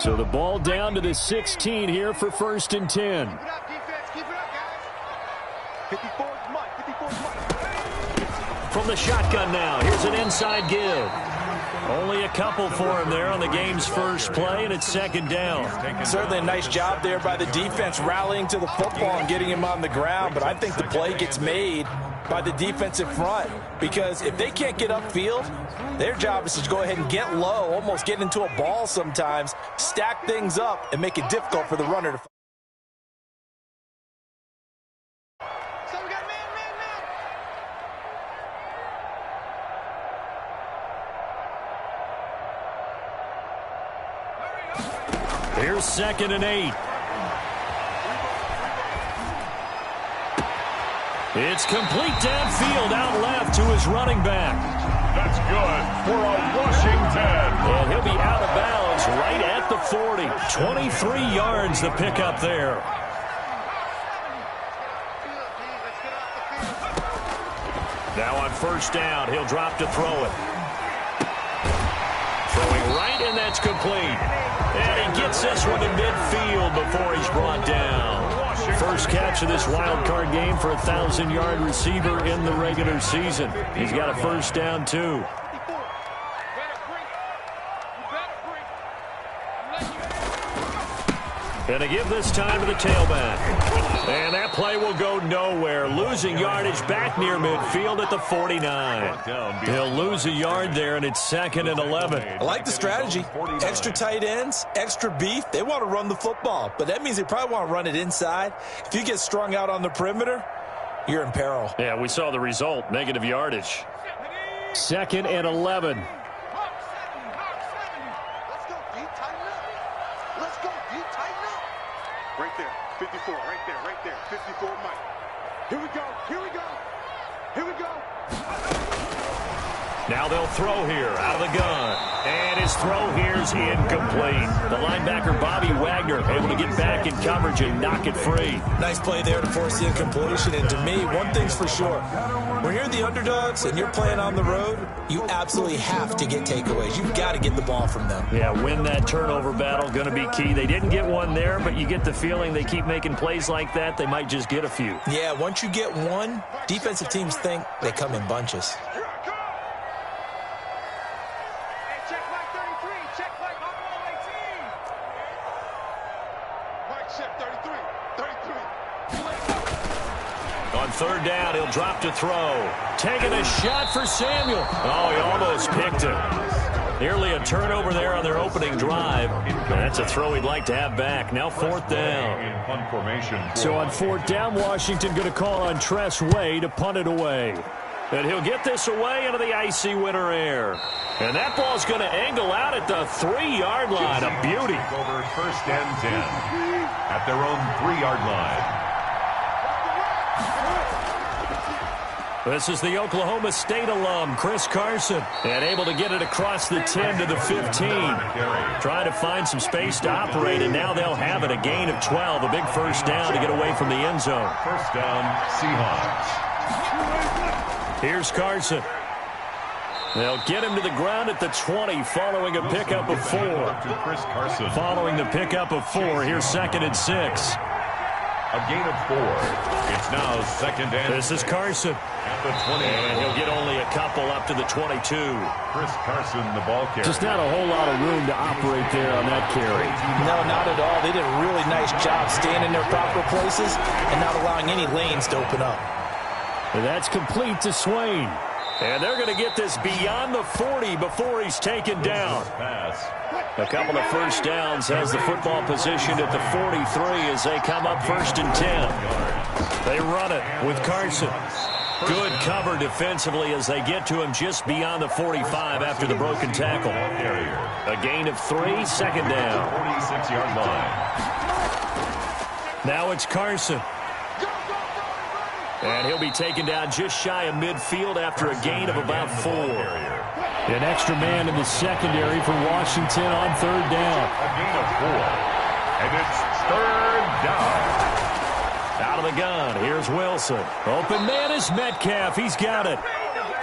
So the ball down to the 16 here for 1st and 10. Keep it up, defense. Keep it up, guys. 54's Mike. 54's Mike. From the shotgun now, here's an inside give. Only a couple for him there on the game's first play, and it's 2nd down. Certainly a nice job there by the defense rallying to the football and getting him on the ground, but I think the play gets made by the defensive front, because if they can't get upfield, their job is to go ahead and get low, almost get into a ball sometimes, stack things up, and make it difficult for the runner to. So we got man. Here's 2nd and 8. It's complete downfield, out left to his running back. That's good for a Washington. And he'll be out of bounds right at the 40. 23 yards the pickup there. Now on 1st down, he'll drop to throw it. Throwing right, and that's complete. And he gets this one to midfield before he's brought down. First catch of this wild card game for a 1,000-yard receiver in the regular season. He's got a 1st down, too. And they give this time to the tailback. And that play will go nowhere. Losing yardage back near midfield at the 49. He'll lose a yard there, and it's 2nd and 11. I like the strategy. Extra tight ends, extra beef. They want to run the football, but that means they probably want to run it inside. If you get strung out on the perimeter, you're in peril. Yeah, we saw the result. Negative yardage. 2nd and 11. Right there, 54, right there, 54 Mike. Here we go. Now they'll throw here out of the gun. And his throw here's incomplete. The linebacker, Bobby Wagner, able to get back in coverage and knock it free. Nice play there to force the incompletion. And to me, one thing's for sure. When you're the underdogs and you're playing on the road, you absolutely have to get takeaways. You've got to get the ball from them. Yeah, win that turnover battle, going to be key. They didn't get one there, but you get the feeling they keep making plays like that, they might just get a few. Yeah, once you get one, defensive teams think they come in bunches. On 3rd down, he'll drop to throw. Taking a shot for Samuel. Oh, he almost picked it. Nearly a turnover there on their opening drive. That's a throw he'd like to have back. Now 4th down. So on 4th down, Washington going to call on Tress Way to punt it away. And he'll get this away into the icy winter air. And that ball's going to angle out at the 3-yard line. A beauty. Over 1st and 10 at their own 3-yard line. This is the Oklahoma State alum, Chris Carson, and able to get it across the 10 to the 15. Trying to find some space to operate, and now they'll have it. A gain of 12, a big 1st down to get away from the end zone. 1st down, Seahawks. Here's Carson. They'll get him to the ground at the 20 following a pickup of 4. Following the pickup of 4, here's 2nd and 6. A gain of 4. It's now 2nd and. This is Carson. At the 20. And he'll get only a couple up to the 22. Chris Carson, the ball carrier. Just not a whole lot of room to operate there on that carry. No, not at all. They did a really nice job staying in their proper places and not allowing any lanes to open up. And that's complete to Swain. And they're going to get this beyond the 40 before he's taken down. A couple of 1st downs has the football positioned at the 43 as they come up 1st and 10. They run it with Carson. Good cover defensively as they get to him just beyond the 45 after the broken tackle. A gain of 3, 2nd down. 46-yard line. Now it's Carson. And he'll be taken down just shy of midfield after a gain of about 4. An extra man in the secondary for Washington on 3rd down. A gain of 4. And it's 3rd down. Out of the gun, here's Wilson. Open man is Metcalf. He's got it.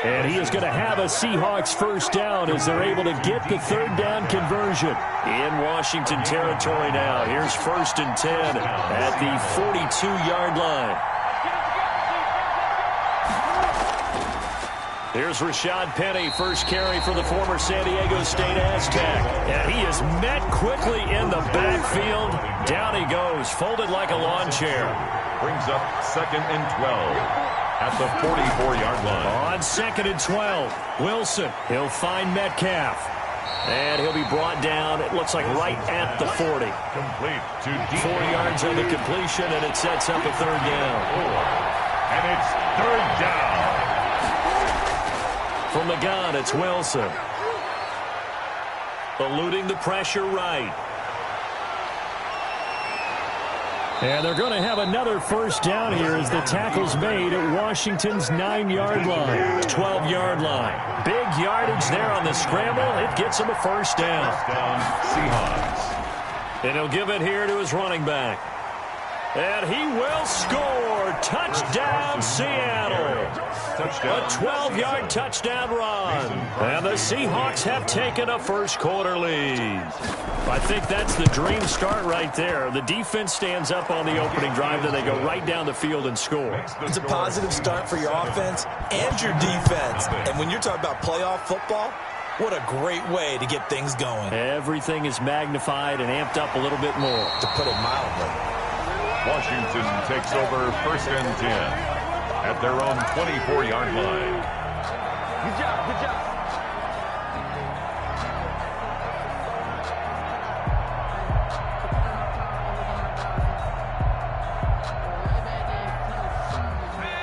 And he is going to have a Seahawks first down as they're able to get the third down conversion. In Washington territory now. Here's 1st and 10 at the 42-yard line. Here's Rashad Penny, first carry for the former San Diego State Aztec. And he is met quickly in the backfield. Down he goes, folded like a lawn chair. Brings up 2nd and 12 at the 44-yard line. On 2nd and 12, Wilson. He'll find Metcalf. And he'll be brought down, it looks like right at the 40. Complete to deep. 4 yards on the completion, and it sets up a third down. And it's third down. From the gun, it's Wilson. Eluding the pressure right. And they're going to have another first down here as the tackle's made at Washington's 9-yard line, 12-yard line. Big yardage there on the scramble. It gets him a first down. First down, Seahawks. And he'll give it here to his running back. And he will score. Touchdown, Seattle. Touchdown. A 12-yard touchdown run. And the Seahawks have taken a first-quarter lead. I think that's the dream start right there. The defense stands up on the opening drive, then they go right down the field and score. It's a positive start for your offense and your defense. And when you're talking about playoff football, what a great way to get things going. Everything is magnified and amped up a little bit more. To put it mildly. Washington takes over 1st and 10 at their own 24-yard line. Good job, good job.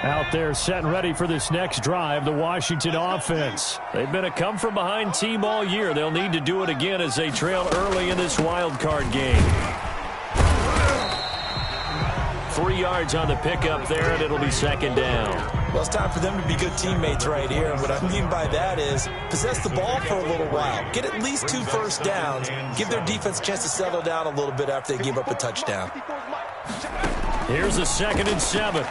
Out there set and ready for this next drive, the Washington offense. They've been a come-from-behind team all year. They'll need to do it again as they trail early in this wild card game. 3 yards on the pickup there, and it'll be 2nd down. Well, it's time for them to be good teammates right here. And what I mean by that is possess the ball for a little while. Get at least 2 first downs. Give their defense a chance to settle down a little bit after they give up a touchdown. Here's a 2nd and 7.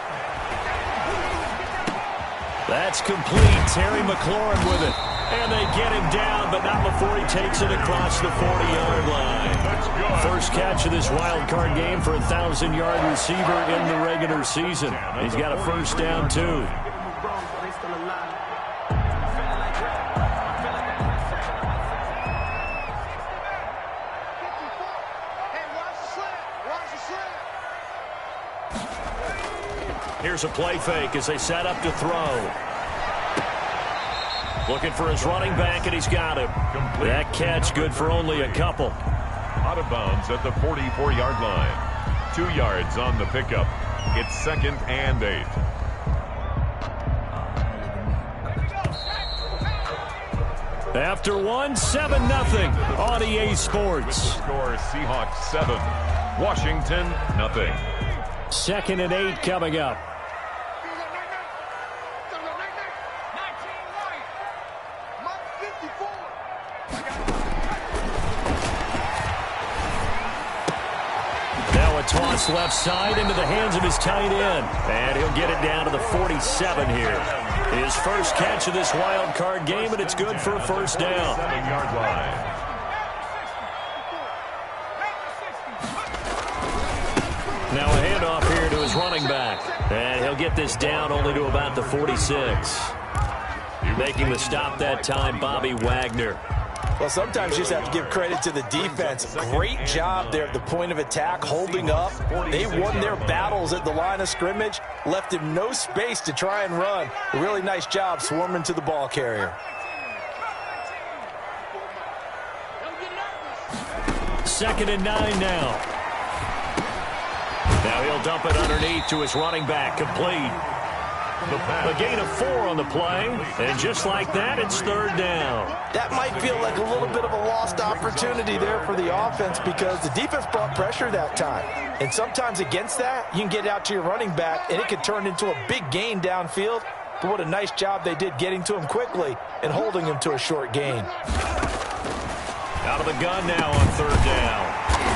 That's complete. Terry McLaurin with it. And they get him down, but not before he takes it across the 40-yard line. First catch of this wild card game for a 1,000-yard receiver in the regular season. He's got a first down, too. Here's a play fake as they set up to throw. Looking for his running back, and he's got him. That catch good for only a couple. Out of bounds at the 44-yard line. 2 yards on the pickup. It's 2nd and 8. After one, 7-0 on EA Sports. Score Seahawks 7. Washington, nothing. 2nd and 8 coming up. Now a toss left side into the hands of his tight end. And he'll get it down to the 47 here. His first catch of this wild card game, and it's good for a first down. 7-yard line. Now a handoff here to his running back. And he'll get this down only to about the 46. Making the stop that time, Bobby Wagner. Well, sometimes you just have to give credit to the defense. Great job there at the point of attack, holding up. They won their battles at the line of scrimmage, left him no space to try and run. A really nice job swarming to the ball carrier. Second and 9 now. Now he'll dump it underneath to his running back, complete. A gain of 4 on the play, and just like that, it's third down. That might feel like a little bit of a lost opportunity there for the offense because the defense brought pressure that time. And sometimes against that, you can get out to your running back, and it could turn into a big gain downfield. But what a nice job they did getting to him quickly and holding him to a short gain. Out of the gun now on third down.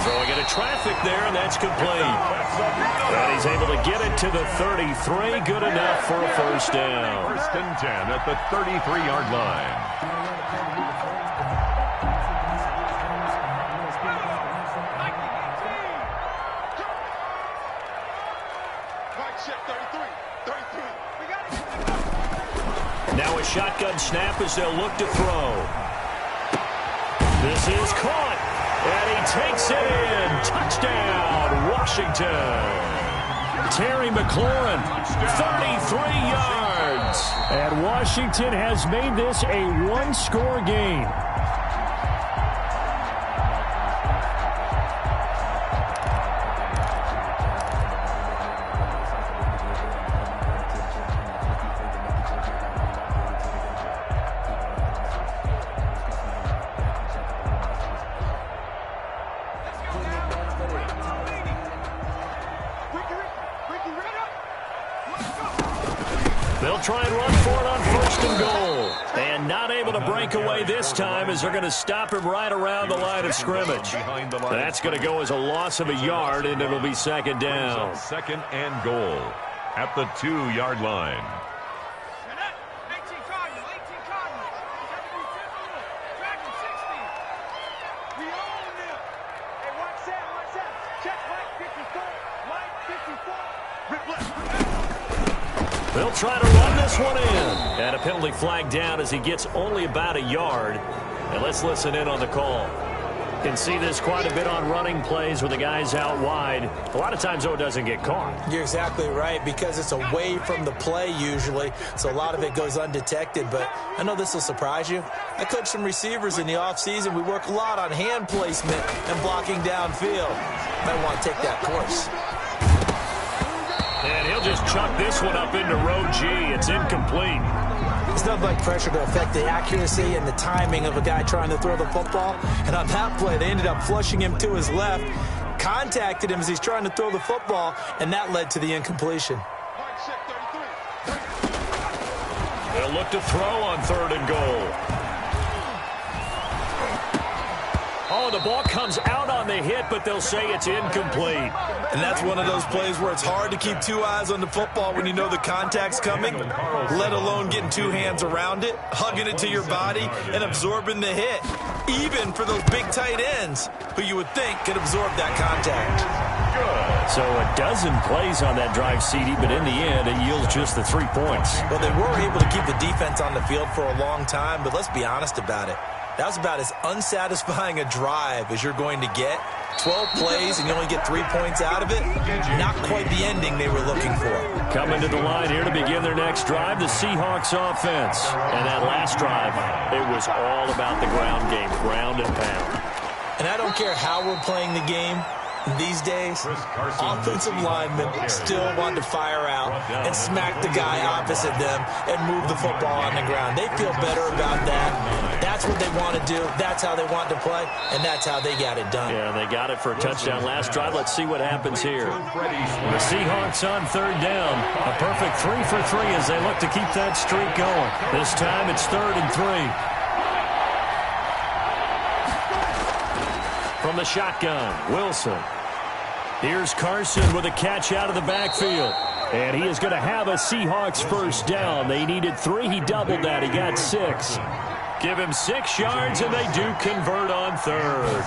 Throwing into traffic there, and that's complete. And he's able to get it to the 33. Good enough for a first down. First and 10 at the 33-yard line. Now a shotgun snap as they'll look to throw. This is caught, and he takes it in. Touchdown, Washington. Terry McLaurin, 33 yards. And Washington has made this a one-score game. They'll try and run for it on first and goal. And not able to break away this time as they're going to stop him right around the line of scrimmage. That's going to go as a loss of a yard, and it'll be second down. Second and goal at the 2-yard line. They'll try to run this one in. And a penalty flag down as he gets only about a yard. And let's listen in on the call. You can see this quite a bit on running plays where the guy's out wide. A lot of times, though, it doesn't get caught. You're exactly right, because it's away from the play usually, so a lot of it goes undetected. But I know this will surprise you. I coach some receivers in the offseason. We work a lot on hand placement and blocking downfield. Might want to take that course. And he'll just chuck this one up into row G. It's incomplete. It's nothing like pressure to affect the accuracy and the timing of a guy trying to throw the football. And on that play, they ended up flushing him to his left, contacted him as he's trying to throw the football, and that led to the incompletion. They'll look to throw on third and goal. Oh, the ball comes out on the hit, but they'll say it's incomplete. And that's one of those plays where it's hard to keep two eyes on the football when you know the contact's coming, let alone getting two hands around it, hugging it to your body, and absorbing the hit, even for those big tight ends who you would think could absorb that contact. So a dozen plays on that drive, CD, but in the end, it yields just the 3 points. Well, they were able to keep the defense on the field for a long time, but let's be honest about it. That was about as unsatisfying a drive as you're going to get. 12 plays and you only get 3 points out of it. Not quite the ending they were looking for. Coming to the line here to begin their next drive, the Seahawks offense. And that last drive, it was all about the ground game, ground and pound. And I don't care how we're playing the game. These days, offensive linemen still want to fire out and smack the guy opposite them and move the football on the ground. They feel better about that. That's what they want to do. That's how they want to play, and that's how they got it done. Yeah, they got it for a touchdown last drive. Let's see what happens here. The Seahawks on third down. A perfect 3 for 3 as they look to keep that streak going. This time it's 3rd and 3. From the shotgun, Wilson. Here's Carson with a catch out of the backfield. And he is going to have a Seahawks first down. They needed 3. He doubled that. He got 6. Give him 6 yards, and they do convert on third.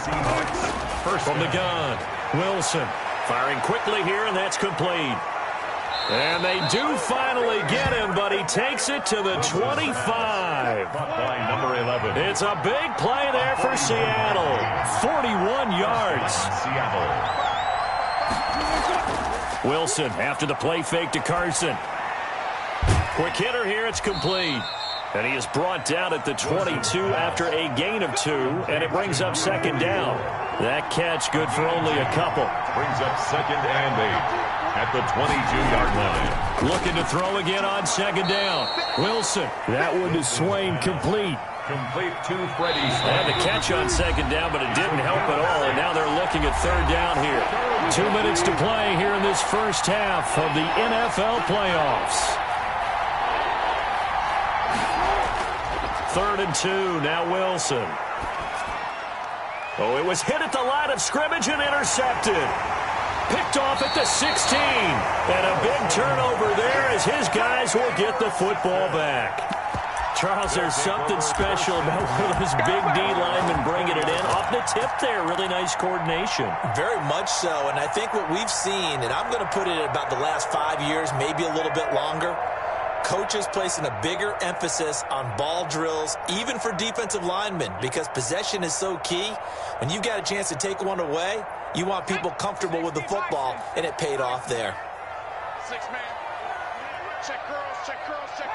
First from the gun, Wilson. Firing quickly here, and that's complete. And they do finally get him, but he takes it to the 25. By number 11. It's a big play there for Seattle. 41 yards. Seattle. Wilson after the play fake to Carson. Quick hitter here, it's complete. And he is brought down at the 22 after a gain of 2, and it brings up second down. That catch good for only a couple. Brings up 2nd and 8 at the 22-yard line. Looking to throw again on second down. Wilson. That one to Swain, complete. Complete to Freddie. They had the catch on second down, but it didn't help at all, and now they're looking at third down here. 2 minutes to play here in this first half of the NFL playoffs. 3rd and 2, now Wilson. Oh, it was hit at the line of scrimmage and intercepted. Picked off at the 16. And a big turnover there as his guys will get the football back. Charles, there's something special about one of those big D linemen bringing it in. Off the tip there, really nice coordination. Very much so, and I think what we've seen, and I'm going to put it at about the last 5 years, maybe a little bit longer, coaches placing a bigger emphasis on ball drills, even for defensive linemen, because possession is so key. When you've got a chance to take one away, you want people comfortable with the football, and it paid off there. 6-man. Check girls, check girls, check.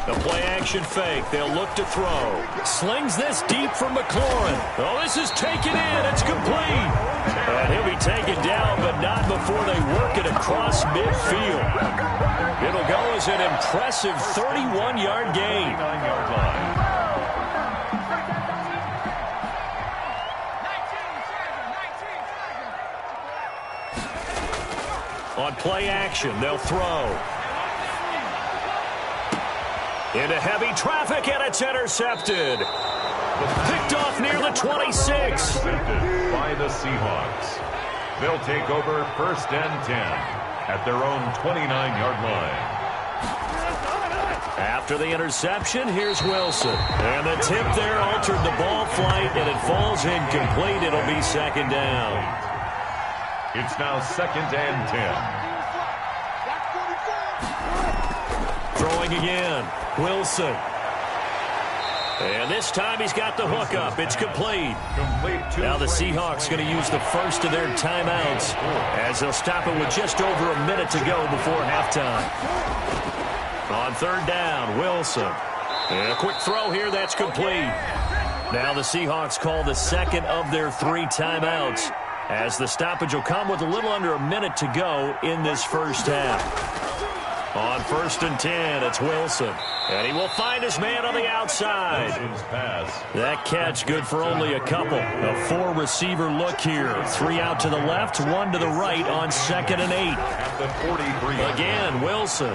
The play-action fake. They'll look to throw. Slings this deep for McLaurin. Oh, this is taken in. It's complete. And he'll be taken down, but not before they work it across midfield. It'll go as an impressive 31-yard gain. 39-yard line. On play action, they'll throw. Into heavy traffic, and it's intercepted. Picked off near the 26. Intercepted by the Seahawks. They'll take over 1st and 10 at their own 29-yard line. After the interception, here's Wilson. And the tip there altered the ball flight, and it falls incomplete. It'll be 2nd down. It's now 2nd and 10. Throwing again. Wilson. And this time he's got the hook up. It's complete. Now the Seahawks going to use the first of their timeouts as they'll stop it with just over a minute to go before halftime. On 3rd down, Wilson. And a quick throw here. That's complete. Now the Seahawks call the second of their 3 timeouts as the stoppage will come with a little under a minute to go in this first half. On 1st and 10, it's Wilson. And he will find his man on the outside. That catch good for only a couple. A 4-receiver look here. 3 out to the left, 1 to the right on 2nd and 8. Again, Wilson.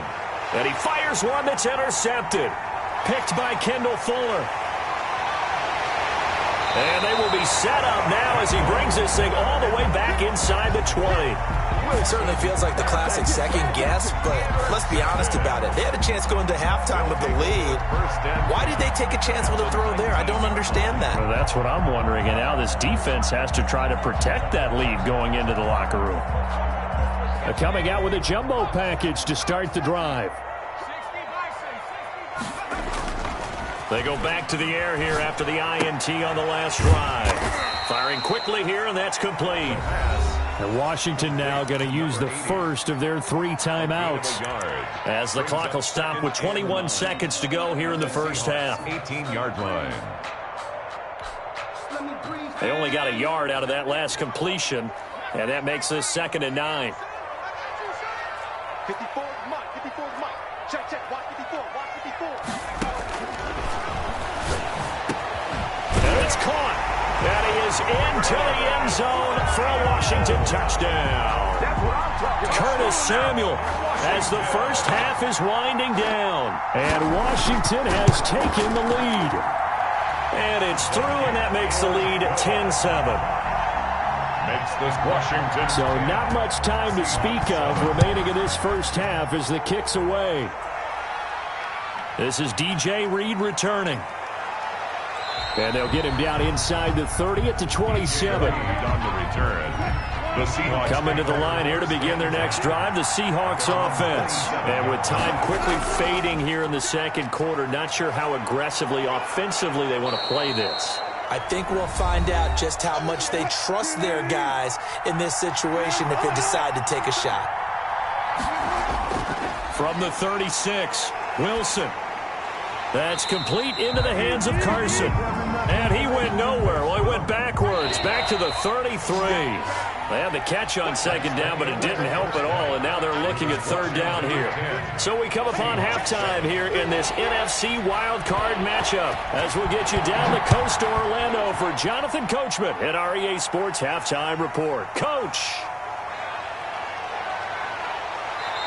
And he fires one that's intercepted. Picked by Kendall Fuller. And they will be set up now as he brings this thing all the way back inside the 20. It certainly feels like the classic second guess, but let's be honest about it. They had a chance going to halftime with the lead. Why did they take a chance with a throw there? I don't understand that. Well, that's what I'm wondering, and now this defense has to try to protect that lead going into the locker room. Coming out with a jumbo package to start the drive. They go back to the air here after the INT on the last drive. Firing quickly here, and that's complete. And Washington now going to use the first of their 3 timeouts. As the clock will stop with 21 seconds to go here in the first half. 18-yard line. They only got a yard out of that last completion, and that makes this 2nd and 9. 54, Mike. 54, Mike. Check, check. Watch 54. Watch 54. And it's caught. And he is into the end zone for a Washington touchdown. Curtis Samuel as the first half is winding down. And Washington has taken the lead. And it's through, and that makes the lead 10-7. Makes this Washington. So not much time to speak of remaining in this first half as the kick's away. This is DJ Reed returning. And they'll get him down inside the 30 at the 27. On the return. The Seahawks coming to the line here to begin their next drive, the Seahawks offense. And with time quickly fading here in the second quarter, not sure how aggressively, offensively they want to play this. I think we'll find out just how much they trust their guys in this situation if they decide to take a shot. From the 36, Wilson. That's complete into the hands of Carson. And he went nowhere. Well, he went backwards, back to the 33. They had the catch on 2nd down, but it didn't help at all, and now they're looking at 3rd down here. So we come upon halftime here in this NFC wildcard matchup as we'll get you down the coast to Orlando for Jonathan Coachman at REA Sports Halftime Report. Coach!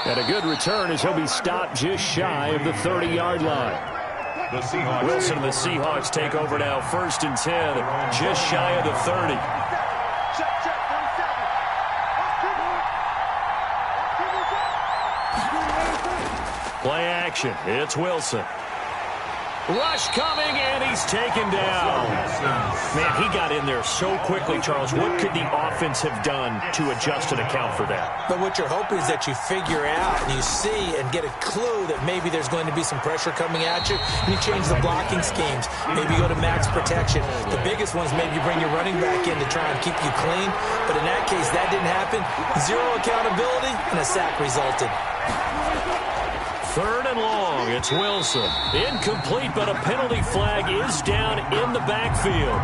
And a good return as he'll be stopped just shy of the 30-yard line. The Seahawks. Wilson and the Seahawks take over now. 1st and 10, just shy of the 30. Play action. It's Wilson. Rush coming, and he's taken down. Man, he got in there so quickly, Charles. What could the offense have done to adjust and account for that? But what you're hoping is that you figure out and you see and get a clue that maybe there's going to be some pressure coming at you, and you change the blocking schemes. Maybe go to max protection. The biggest one is maybe you bring your running back in to try and keep you clean. But in that case, that didn't happen. Zero accountability, and a sack resulted. 3rd and long. It's Wilson. Incomplete, but a penalty flag is down in the backfield.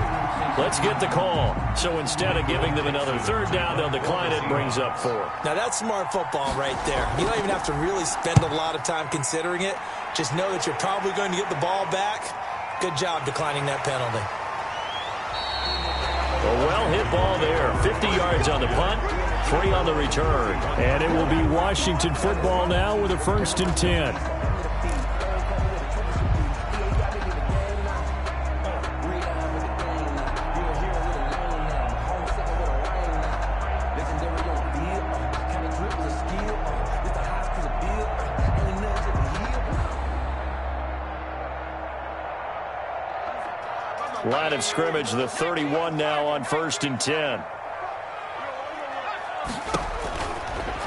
Let's get the call. So instead of giving them another 3rd down, they'll decline it. Brings up 4. Now that's smart football right there. You don't even have to really spend a lot of time considering it. Just know that you're probably going to get the ball back. Good job declining that penalty. A well-hit ball there. 50 yards on the punt, 3 on the return. And it will be Washington football now with a 1st and 10. Line of scrimmage, the 31 now on 1st and 10.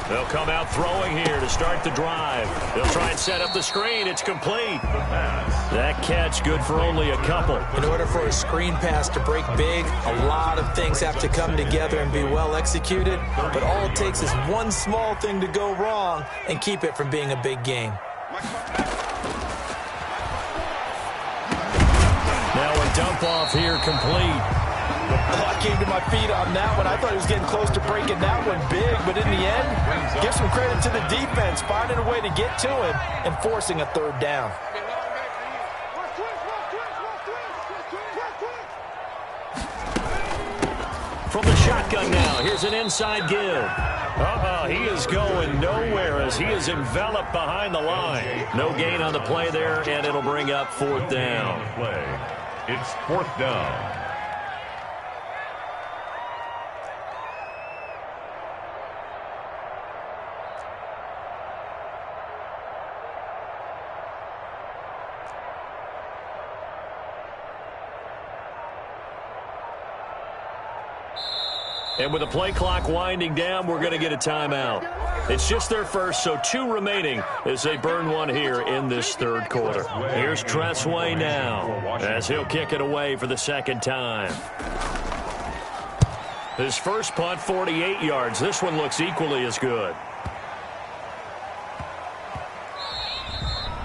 They'll come out throwing here to start the drive. They'll try and set up the screen. It's complete. That catch good for only a couple. In order for a screen pass to break big, a lot of things have to come together and be well executed. But all it takes is one small thing to go wrong and keep it from being a big game. Dump off here complete. Oh, I came to my feet on that one. I thought he was getting close to breaking that one big, but in the end, give some credit to the defense, finding a way to get to him and forcing a 3rd down. From the shotgun now, here's an inside give. He is going nowhere as he is enveloped behind the line. No gain on the play there, and it'll bring up 4th down. It's 4th down. And with the play clock winding down, we're going to get a timeout. It's just their first, so 2 remaining as they burn one here in this 3rd quarter. Here's Tressway now as he'll kick it away for the 2nd time. His first punt, 48 yards. This one looks equally as good.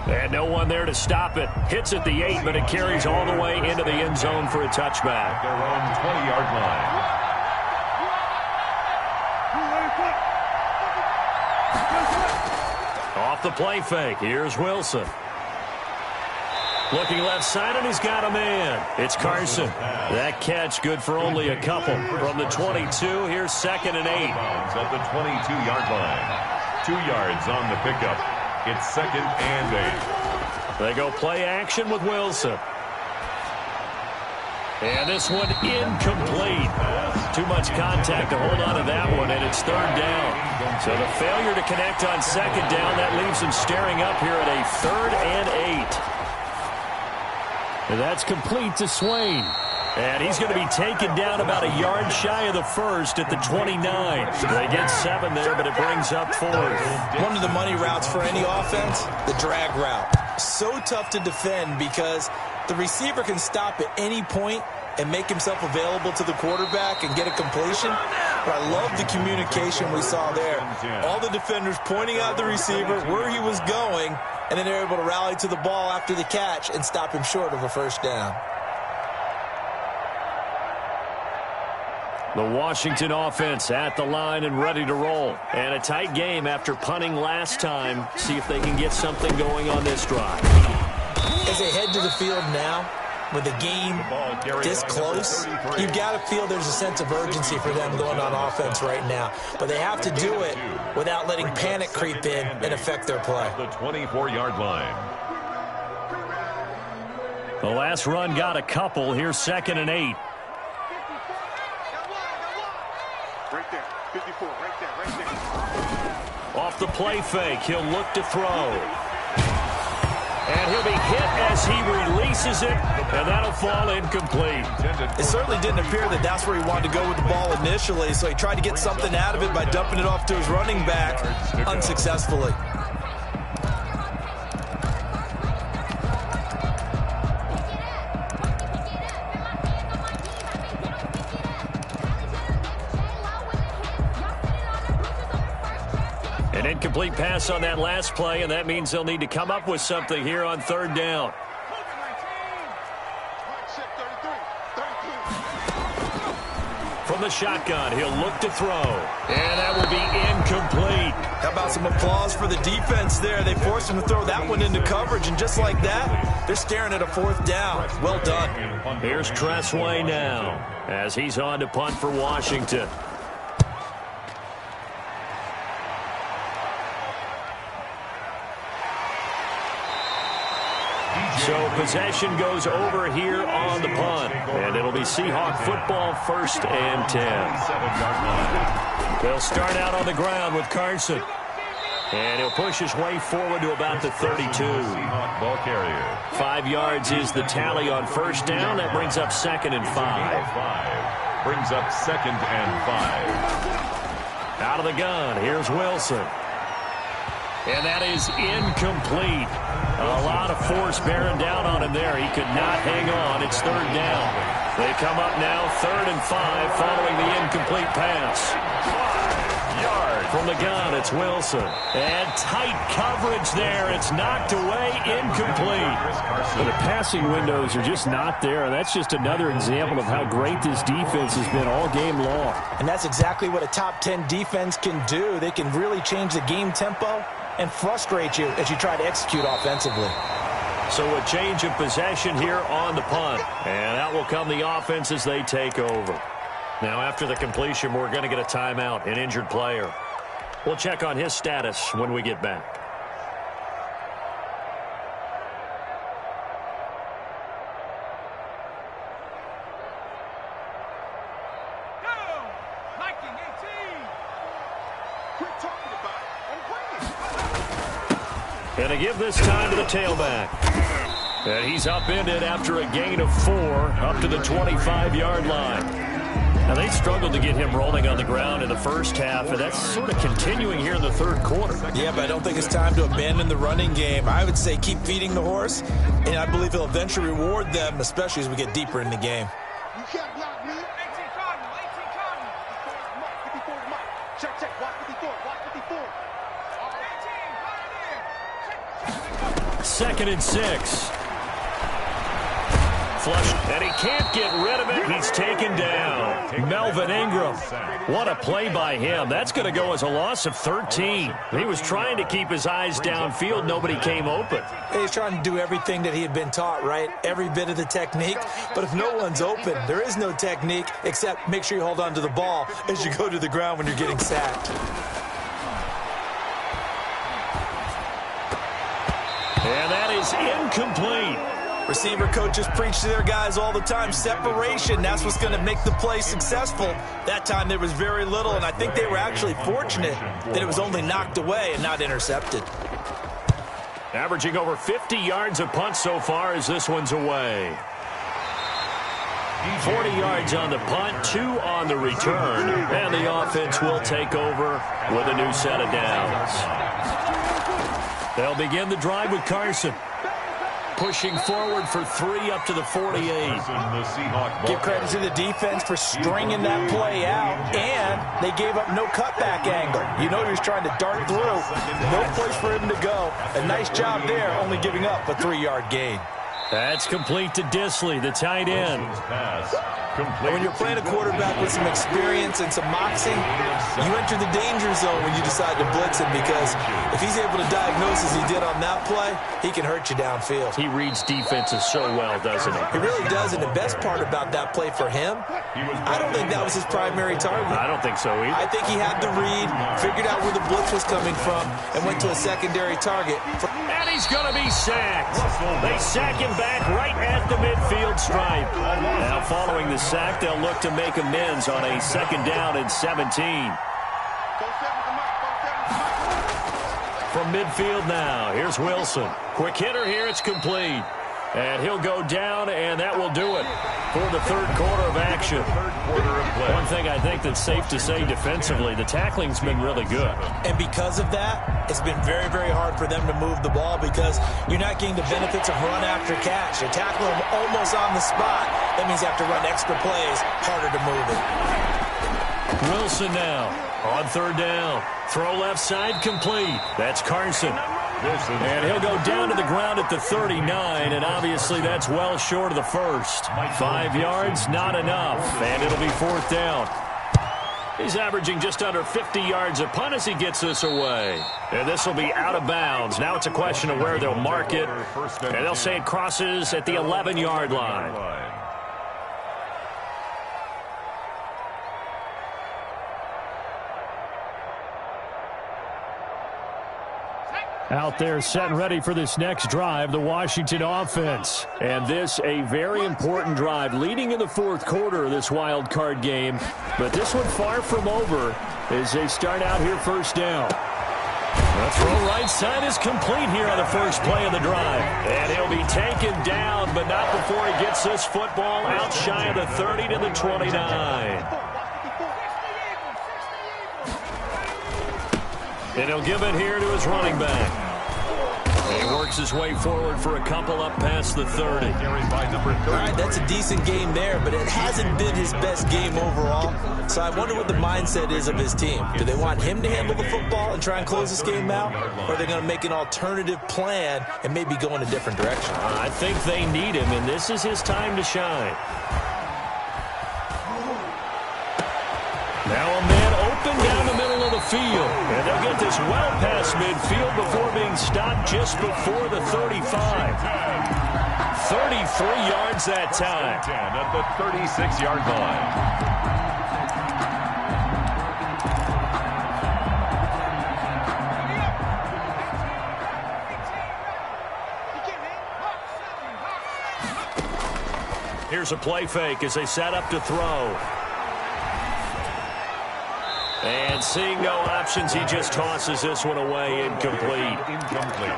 And no one there to stop it. Hits at the 8, but it carries all the way into the end zone for a touchback. Their own 20-yard line. Off the play fake, here's Wilson. Looking left side, and he's got a man. It's Carson. That catch good for only a couple. From the 22, here's 2nd and 8. At the 22-yard line. 2 yards on the pickup. It's 2nd and 8. They go play action with Wilson. And this one incomplete. Too much contact to hold on to that one, and it's 3rd down. So the failure to connect on 2nd down, that leaves them staring up here at a 3rd and 8. And that's complete to Swain. And he's going to be taken down about a yard shy of the 1st at the 29. They get 7 there, but it brings up 4th. One of the money routes for any offense, the drag route. So tough to defend because the receiver can stop at any point and make himself available to the quarterback and get a completion. But I love the communication we saw there. All the defenders pointing out the receiver, where he was going, and then they're able to rally to the ball after the catch and stop him short of a 1st down. The Washington offense at the line and ready to roll. And a tight game after punting last time. See if they can get something going on this drive. As they head to the field now, with the game this close, you've got to feel there's a sense of urgency for them going on offense right now. But they have to do it without letting panic creep in and affect their play. The 24-yard line. The last run got a couple. Here's 2nd and 8. Right there. 54. Right there. Right there. Off the play fake. He'll look to throw. And he'll be hit as he releases it, and that'll fall incomplete. It certainly didn't appear that that's where he wanted to go with the ball initially, so he tried to get something out of it by dumping it off to his running back unsuccessfully. An incomplete pass on that last play, and that means they'll need to come up with something here on 3rd down. From the shotgun, he'll look to throw, and that will be incomplete. How about some applause for the defense there? They forced him to throw that one into coverage, and just like that, they're staring at a 4th down. Well done. Here's Tressway now as he's on to punt for Washington. So possession goes over here on the punt, and it'll be Seahawk football, 1st and 10. They'll start out on the ground with Carson, and he'll push his way forward to about the 32. 5 yards is the tally on 1st down. That brings up 2nd and 5. Brings up 2nd and 5. Out of the gun, here's Wilson. And that is incomplete. A lot of force bearing down on him there. He could not hang on. It's 3rd down. They come up now 3rd and 5 following the incomplete pass. From the gun, it's Wilson. And tight coverage there. It's knocked away, incomplete. But the passing windows are just not there. And that's just another example of how great this defense has been all game long. And that's exactly what a top 10 defense can do. They can really change the game tempo and frustrate you as you try to execute offensively. So a change of possession here on the punt. And out will come the offense as they take over. Now after the completion, we're going to get a timeout, an injured player. We'll check on his status when we get back. And to give this time to the tailback. And he's upended after a gain of 4 up to the 25-yard line. Now, they struggled to get him rolling on the ground in the first half, and that's sort of continuing here in the 3rd quarter. Yeah, but I don't think it's time to abandon the running game. I would say keep feeding the horse, and I believe he'll eventually reward them, especially as we get deeper in the game. You can't block me. 18 Cardinal. 18 Cardinal. 54 Mike. Check, check. Watch 54. Watch 54. 2nd and 6. Flush, and he can't get rid of it. He's taken down. Melvin Ingram. What a play by him. That's going to go as a loss of 13. He was trying to keep his eyes downfield. Nobody came open. He's trying to do everything that he had been taught, right? Every bit of the technique. But if no one's open, there is no technique except make sure you hold on to the ball as you go to the ground when you're getting sacked. And that is incomplete. Receiver coaches preach to their guys all the time. Separation, that's what's going to make the play successful. That time there was very little, and I think they were actually fortunate that it was only knocked away and not intercepted. Averaging over 50 yards a punt so far as this one's away. 40 yards on the punt, 2 on the return, and the offense will take over with a new set of downs. They'll begin the drive with Carson. Pushing forward for 3 up to the 48. Give credit to the defense for stringing that play out, and they gave up no cutback angle. You know he was trying to dart through. No place for him to go. A nice job there, only giving up a 3-yard gain. That's complete to Dissly, the tight end. And when you're playing a quarterback with some experience and some moxie, you enter the danger zone when you decide to blitz him, because if he's able to diagnose as he did on that play, he can hurt you downfield. He reads defenses so well, doesn't he? He really does, and the best part about that play for him, I don't think that was his primary target. I don't think so either. I think he had the read, figured out where the blitz was coming from, and went to a secondary target. And he's going to be sacked. They sack him back right at the midfield stripe. Now following the sack, they'll look to make amends on a 2nd down and 17. From midfield now, here's Wilson. Quick hitter here, it's complete. And he'll go down, and that will do it for the 3rd quarter of action. One thing I think that's safe to say defensively, the tackling's been really good. And because of that, it's been very, very hard for them to move the ball, because you're not getting the benefits of run after catch. You're tackling them almost on the spot. That means you have to run extra plays, harder to move it. Wilson now on 3rd down. Throw left side, complete. That's Carson. And he'll go down to the ground at the 39, and obviously that's well short of the first. 5 yards, not enough, and it'll be 4th down. He's averaging just under 50 yards a punt as he gets this away. And this will be out of bounds. Now it's a question of where they'll mark it, and they'll say it crosses at the 11-yard line. Out there set and ready for this next drive, the Washington offense. And this a very important drive leading in the 4th quarter of this wild card game. But this one far from over as they start out here 1st down. The throw right side is complete here on the first play of the drive. And he'll be taken down, but not before he gets this football out shy of the 30 to the 29. And he'll give it here to his running back. And he works his way forward for a couple up past the 30. All right, that's a decent game there, but it hasn't been his best game overall. So I wonder what the mindset is of his team. Do they want him to handle the football and try and close this game out? Or are they going to make an alternative plan and maybe go in a different direction? I think they need him, and this is his time to shine. Now a man open down the middle of the field. And they'll get this well past midfield before being stopped just before the 35. 33 yards that time. 10 at the 36-yard line. Here's a play fake as they set up to throw. And seeing no options, he just tosses this one away, incomplete.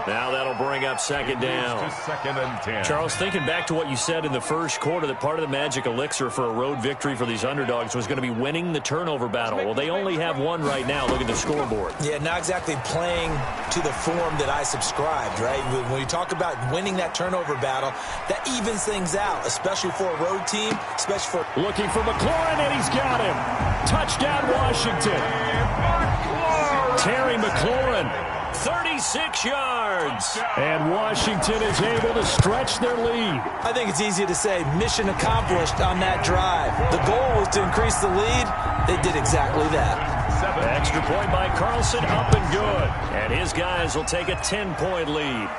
Now that'll bring up 2nd down. 2nd and 10. Charles, thinking back to what you said in the first quarter, that part of the magic elixir for a road victory for these underdogs was going to be winning the turnover battle. Well, they only have one right now. Look at the scoreboard. Yeah, not exactly playing to the form that I subscribed, right? When you talk about winning that turnover battle, that evens things out, especially for a road team, especially for... Looking for McLaurin, and he's got him. Touchdown, Washington. Terry McLaurin, 36 yards. And Washington is able to stretch their lead. I think it's easy to say mission accomplished on that drive. The goal was to increase the lead. They did exactly that. Extra point by Carlson, up and good. And his guys will take a 10-point lead.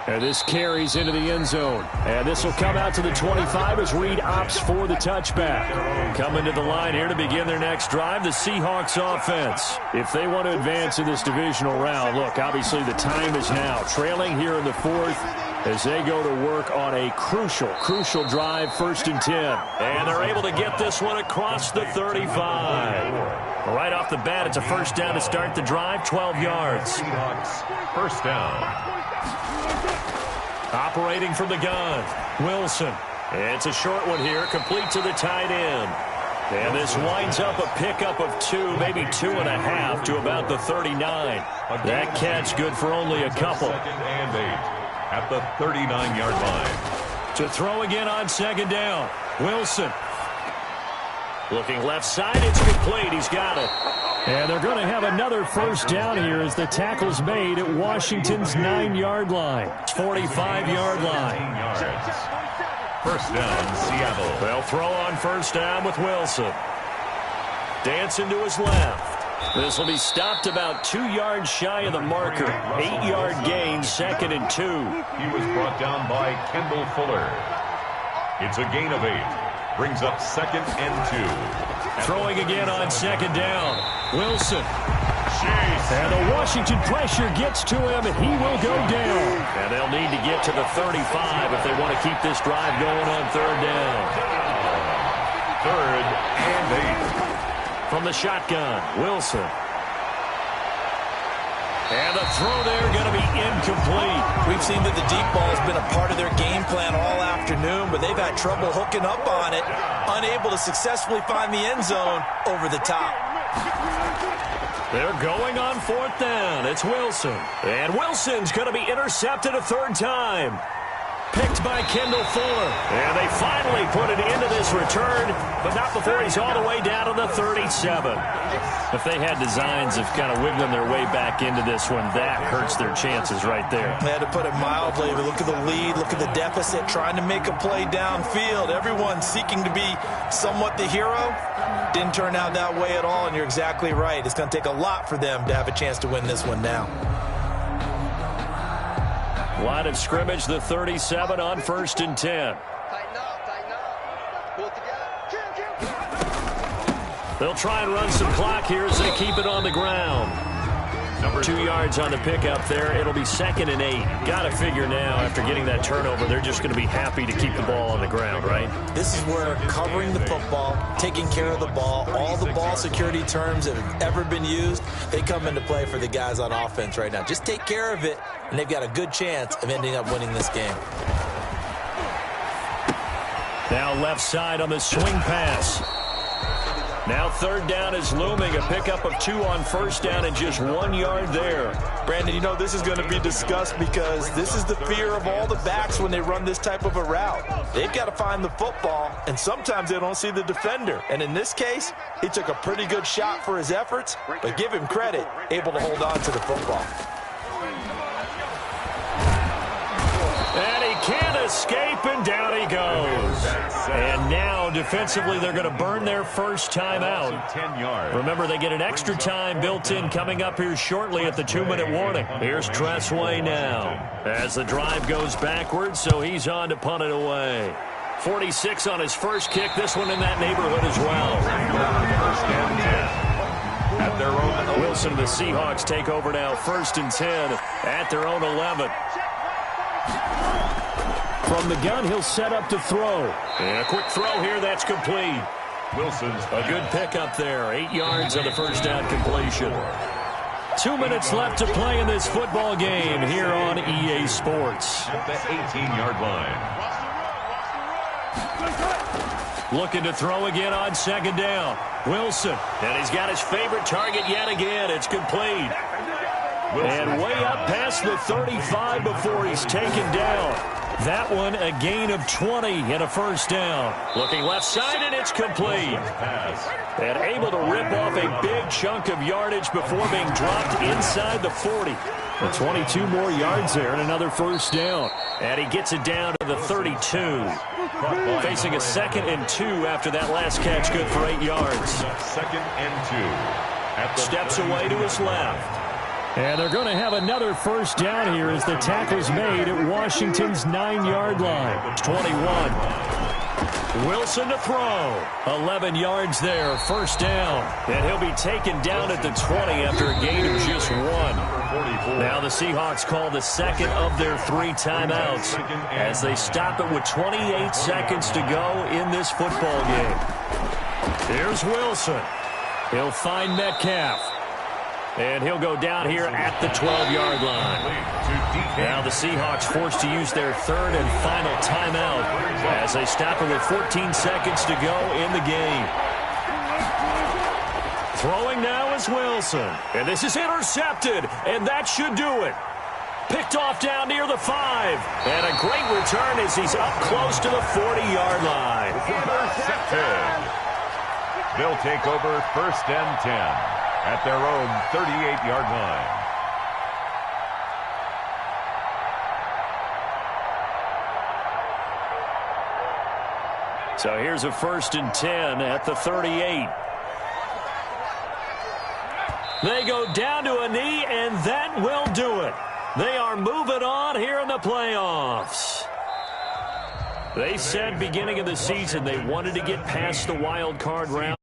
And this carries into the end zone. And this will come out to the 25 as Reed opts for the touchback. Coming to the line here to begin their next drive, the Seahawks offense. If they want to advance in this divisional round, look, obviously the time is now. Trailing here in the 4th as they go to work on a crucial drive, 1st and 10. And they're able to get this one across the 35. Right off the bat, it's a 1st down to start the drive, 12 yards. Seahawks, 1st down. Operating from the gun, Wilson. It's a short one here, complete to the tight end. And this winds up a pickup of 2, maybe 2.5 to about the 39. That catch good for only a couple. 2nd and 8 at the 39-yard line. To throw again on 2nd down, Wilson. Looking left side, it's complete. He's got it. And they're going to have another 1st down here as the tackle's made at Washington's 9-yard line. 45-yard line. First down, Seattle. They'll throw on first down with Wilson. Dancing to his left. This will be stopped about 2 yards shy of the marker. 8-yard gain, 2nd and 2. He was brought down by Kendall Fuller. It's a gain of 8. Brings up 2nd and 2. Throwing again on 2nd down. Wilson. And the Washington pressure gets to him, and he will go down. And they'll need to get to the 35 if they want to keep this drive going on 3rd down. 3rd and 8. From the shotgun, Wilson. And the throw there going to be incomplete. We've seen that the deep ball has been a part of their game plan all afternoon, but they've had trouble hooking up on it, unable to successfully find the end zone over the top. They're going on 4th down. It's Wilson. And Wilson's going to be intercepted a 3rd time. Picked by Kendall Fuller. And they finally put an end to this return, but not before he's all the way down to the 37. If they had designs of kind of wiggling their way back into this one, that hurts their chances right there. They had to put it mildly, but look at the lead, look at the deficit, trying to make a play downfield. Everyone seeking to be somewhat the hero. Didn't turn out that way at all, and you're exactly right. It's going to take a lot for them to have a chance to win this one now. Line of scrimmage, the 37 on 1st and 10. They'll try and run some clock here as they keep it on the ground. 2 yards on the pickup there. It'll be 2nd and 8. Got to figure now, after getting that turnover, they're just going to be happy to keep the ball on the ground, right? This is where covering the football, taking care of the ball, all the ball security terms that have ever been used, they come into play for the guys on offense right now. Just take care of it, and they've got a good chance of ending up winning this game. Now left side on the swing pass. Now 3rd down is looming. A pickup of 2 on 1st down and just 1 yard there. Brandon, you know this is going to be discussed because this is the fear of all the backs when they run this type of a route. They've got to find the football, and sometimes they don't see the defender. And in this case, he took a pretty good shot for his efforts, but give him credit, able to hold on to the football. And he can't escape, and down he goes. And now, defensively, they're going to burn their first time out. 10 yards. Remember, they get an extra time built in coming up here shortly at the 2-minute warning. Here's Tressway now as the drive goes backwards, so he's on to punt it away. 46 on his first kick. This one in that neighborhood as well. First and 10. At their own. Wilson and the Seahawks take over now, 1st and 10 at their own 11. From the gun, he'll set up to throw. And a quick throw here, that's complete. Wilson's A good pickup there. 8 yards on the first down completion. 2 minutes left to play in this football game here on EA Sports. at the 18-yard line. Looking to throw again on 2nd down. Wilson. And he's got his favorite target yet again. It's complete. And way up past the 35 before he's taken down. That one a gain of 20 and a first down. Looking left side, and it's complete. And able to rip off a big chunk of yardage before being dropped inside the 40. And 22 more yards there and another first down. And he gets it down to the 32. Facing a 2nd and 2 after that last catch, good for 8 yards. 2nd and 2. Steps away to his left. And they're going to have another first down here as the tackle's made at Washington's 9-yard line. It's 21. Wilson to throw. 11 yards there, first down. And he'll be taken down at the 20 after a gain of just 1. Now the Seahawks call the second of their 3 timeouts as they stop it with 28 seconds to go in this football game. Here's Wilson. He'll find Metcalf. And he'll go down here at the 12-yard line. Now the Seahawks forced to use their 3rd and final timeout as they stop it with 14 seconds to go in the game. Throwing now is Wilson. And this is intercepted, and that should do it. Picked off down near the 5. And a great return as he's up close to the 40-yard line. Intercepted. They'll take over 1st and 10. At their own 38-yard line. So here's a 1st and 10 at the 38. They go down to a knee, and that will do it. They are moving on here in the playoffs. They said beginning of the season they wanted to get past the wild card round.